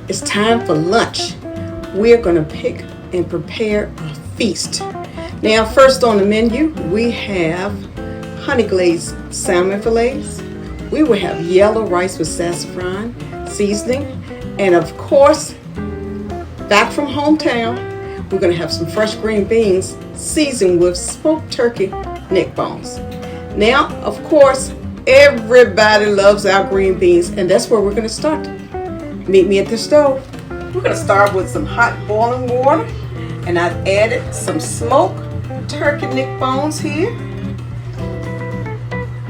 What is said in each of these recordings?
it's time for lunch. We're going to pick and prepare a feast. Now, first on the menu, we have honey glazed salmon fillets. We will have yellow rice with saffron seasoning. And of course, back from hometown, we're going to have some fresh green beans seasoned with smoked turkey neck bones. Now, of course, everybody loves our green beans, and that's where we're going to start. Meet me at the stove. We're going to start with some hot boiling water, and I've added some smoked turkey neck bones here.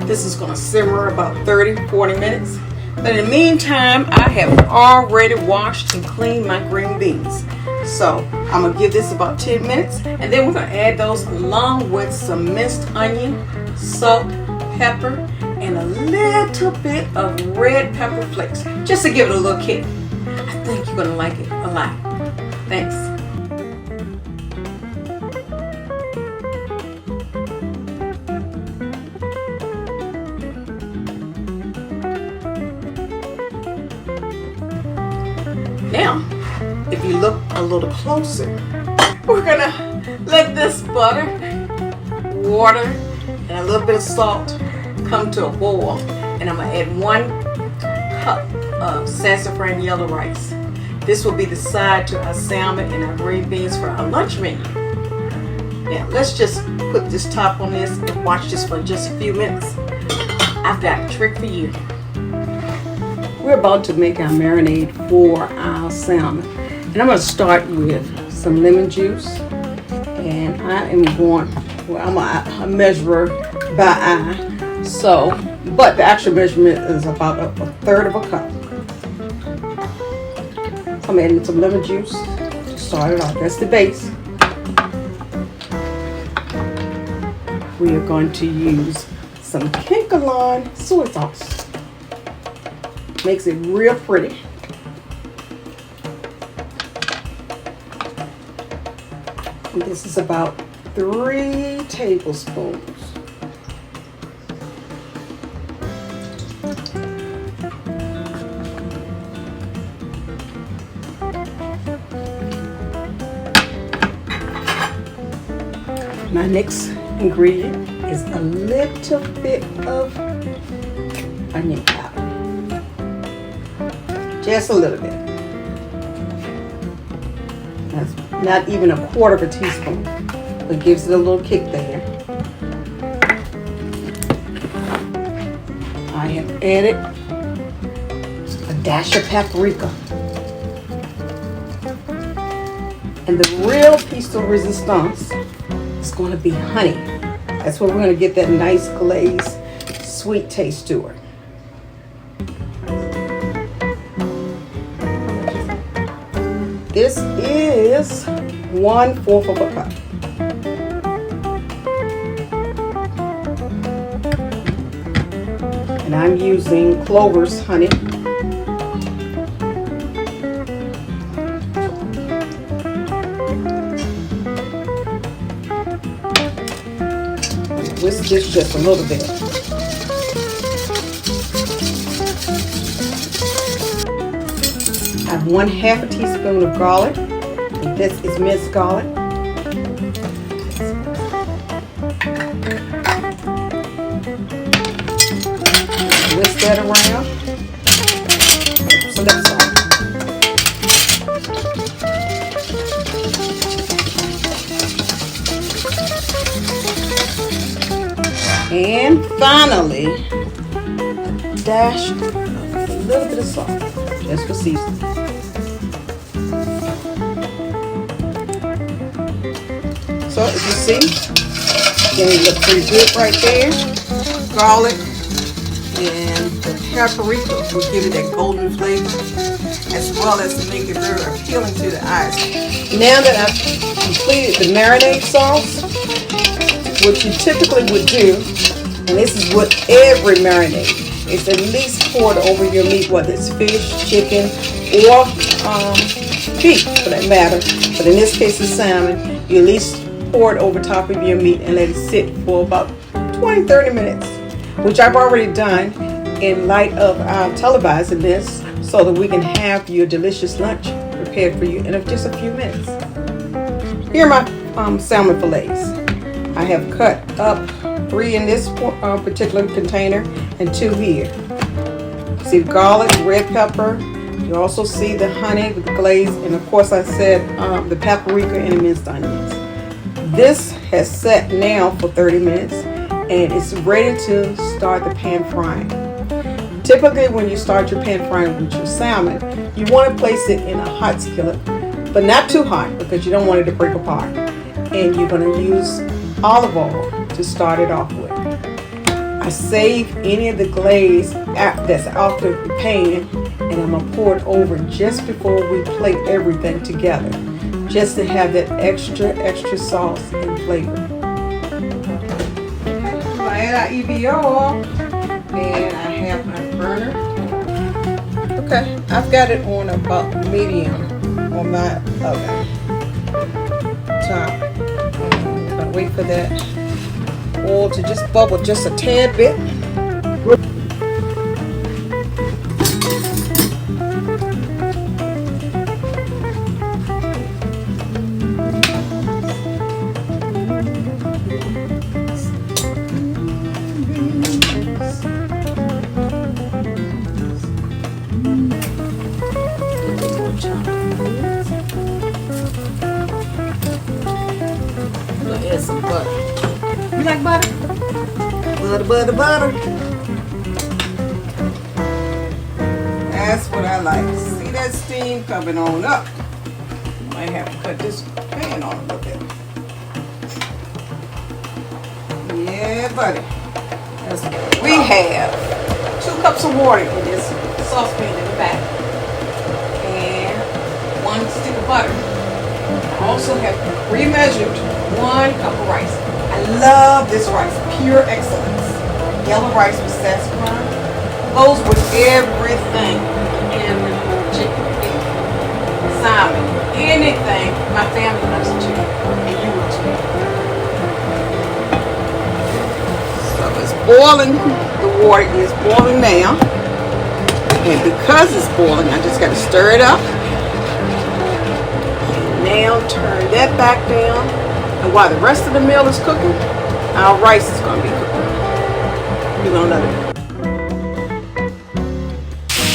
This is going to simmer about 30-40 minutes. But in the meantime, I have already washed and cleaned my green beans. So I'm going to give this about 10 minutes, and then we're going to add those along with some minced onion, salt, pepper, and a little bit of red pepper flakes, just to give it a little kick. I think you're going to like it a lot. Thanks. Now, if you look a little closer, we're going to let this butter, water, and a little bit of salt come to a boil. And I'm going to add 1 cup of sassafras yellow rice. This will be the side to our salmon and our green beans for our lunch menu. Now, let's just put this top on this and watch this for just a few minutes. I've got a trick for you. We're about to make our marinade for our salmon. And I'm going to start with some lemon juice. And I am going, well, I'm a measurer by eye. So, but the actual measurement is about a third of a cup. So I'm adding some lemon juice to start it off. That's the base. We are going to use some Kinkaleon soy sauce. Makes it real pretty. And this is about 3 tablespoons. My next ingredient is a little bit of onion powder. Just a little bit. That's not even a quarter of a teaspoon, but gives it a little kick there. I have added a dash of paprika. And the real piece de resistance is going to be honey. That's where we're going to get that nice glazed, sweet taste to it. This is 1/4 of a cup. And I'm using Clover's honey. Whisk this just a little bit. I have 1/2 teaspoon of garlic. And this is minced garlic. Whisk that around. So that's all. And finally, dash a little bit of salt, just for seasoning. So as you see, it looks pretty good right there. Garlic and the paprika will give it that golden flavor, as well as to make it very appealing to the eyes. Now that I've completed the marinade sauce, what you typically would do, and this is what every marinade, is at least pour it over your meat, whether it's fish, chicken, or beef for that matter. But in this case, it's salmon. You at least pour it over top of your meat and let it sit for about 20-30 minutes, which I've already done in light of televising this. so that we can have your delicious lunch prepared for you in just a few minutes. Here are my salmon fillets. I have cut up 3 in this particular container and 2 here. You see the garlic, red pepper. You also see the honey with the glaze, and of course I said the paprika and the minced onions. This has set now for 30 minutes and it's ready to start the pan frying. Typically when you start your pan frying with your salmon, you want to place it in a hot skillet, but not too hot because you don't want it to break apart. And you're going to use olive oil to start it off with. I save any of the glaze that's off the pan, and I'm going to pour it over just before we plate everything together, just to have that extra sauce and flavor. I add our EVO, and I have my burner. Okay, I've got it on about medium on my oven top. I'm gonna wait for that oil to just bubble just a tad bit. Add some butter. You like butter? Butter. That's what I like. See that steam coming on up. Might have to cut this pan on a little bit. Yeah, buddy. We have 2 cups of water in this saucepan in the back, and 1 stick of butter. I also have pre-measured 1 cup of rice. I love this rice, pure excellence. Yellow rice with saffron goes with everything. Salmon, chicken, beef, salmon, anything. My family loves chicken, and you will too. So it's boiling. The water is boiling now, and because it's boiling, I just got to stir it up. Now turn that back down, and while the rest of the meal is cooking, our rice is going to be cooking. We're going to let it.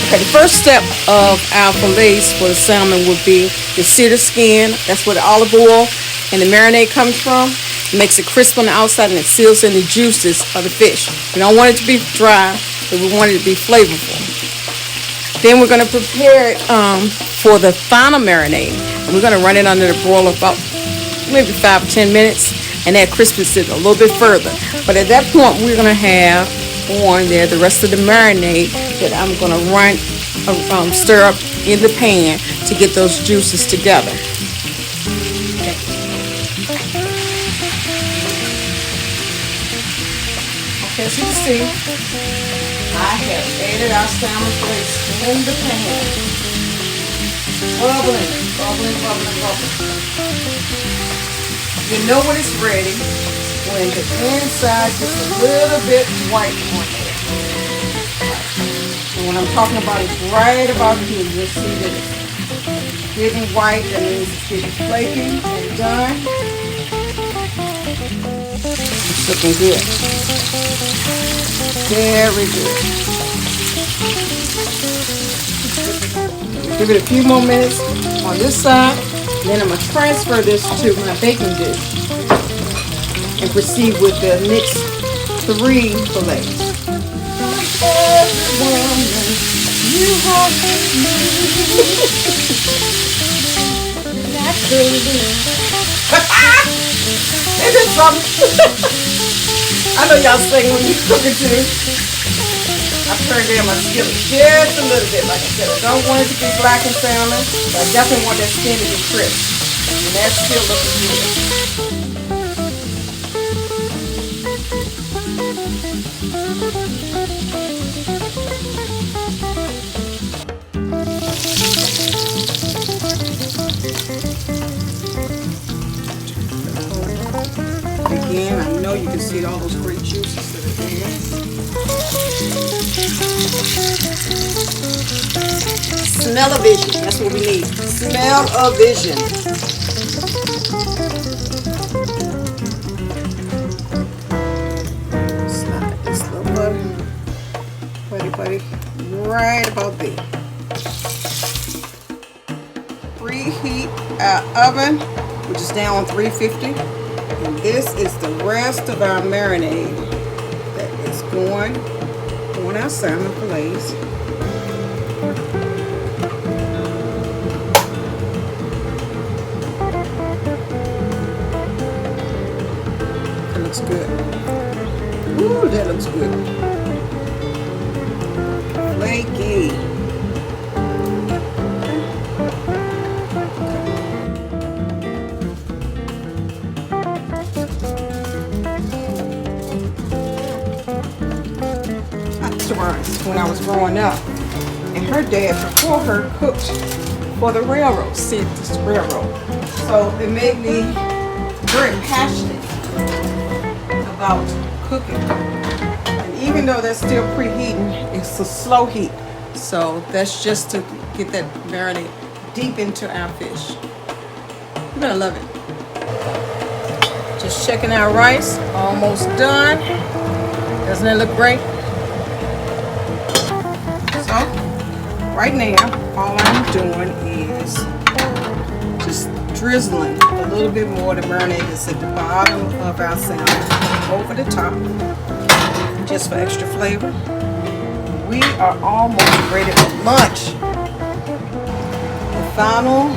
Okay, the first step of our fillets for the salmon would be to sear the skin. That's where the olive oil and the marinade comes from. It makes it crisp on the outside and it seals in the juices of the fish. We don't want it to be dry, but we want it to be flavorful. Then we're going to prepare it for the final marinade. We're going to run it under the broiler about maybe 5 or 10 minutes, and that crispness it a little bit further. But at that point, we're going to have on there the rest of the marinade that I'm going to stir up in the pan to get those juices together. Okay, as you can see, I have added our salmon flakes in the pan. Bubbling. You know when it's ready when the inside gets a little bit white on it. And when I'm talking about it right about here, you'll see that it's getting white. That means it's getting flaky and done. It's looking good. Very good. Give it a few more minutes on this side. Then I'm going to transfer this to my baking dish and proceed with the next 3 fillets. Isn't it something? I know y'all sing when you're cooking too. I turned down my skillet just a little bit, like I said. I don't want it to be black and salmon, but I definitely want that skin to be crisp. And that's still looking good. Again, I know you can see all those great juices that are Smell-o-vision. That's what we need. Smell-o-vision. Slide this little buddy, right about there. Preheat our oven, which is down on 350. And this is the rest of our marinade that is going on our salmon fillets. That looks good. Ooh, that looks good. Flaky. When I was growing up, and her dad before her cooked for the railroad, this railroad. So it made me very passionate about cooking. And even though that's still preheating, it's a slow heat. So that's just to get that marinade deep into our fish. You're gonna love it. Just checking our rice, almost done. Doesn't it look great? Right now, all I'm doing is just drizzling a little bit more of the marinade that's at the bottom of our salmon over the top, just for extra flavor. We are almost ready for lunch. The final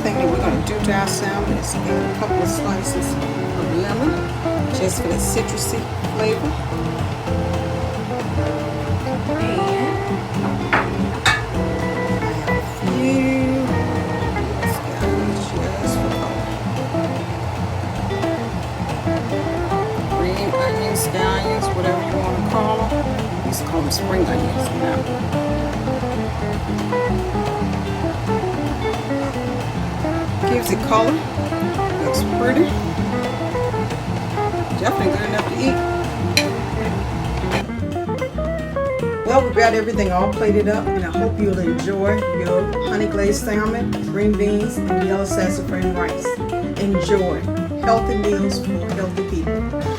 thing that we're going to do to our salmon is add a couple of slices of lemon, just for the citrusy flavor. Scallions, whatever you want to call them. We used to call them spring onions now. Gives it color. Looks pretty. Definitely good enough to eat. Well, we've got everything all plated up, and I hope you'll enjoy your honey glazed salmon, green beans, and yellow sassafras rice. Enjoy healthy meals for healthy people.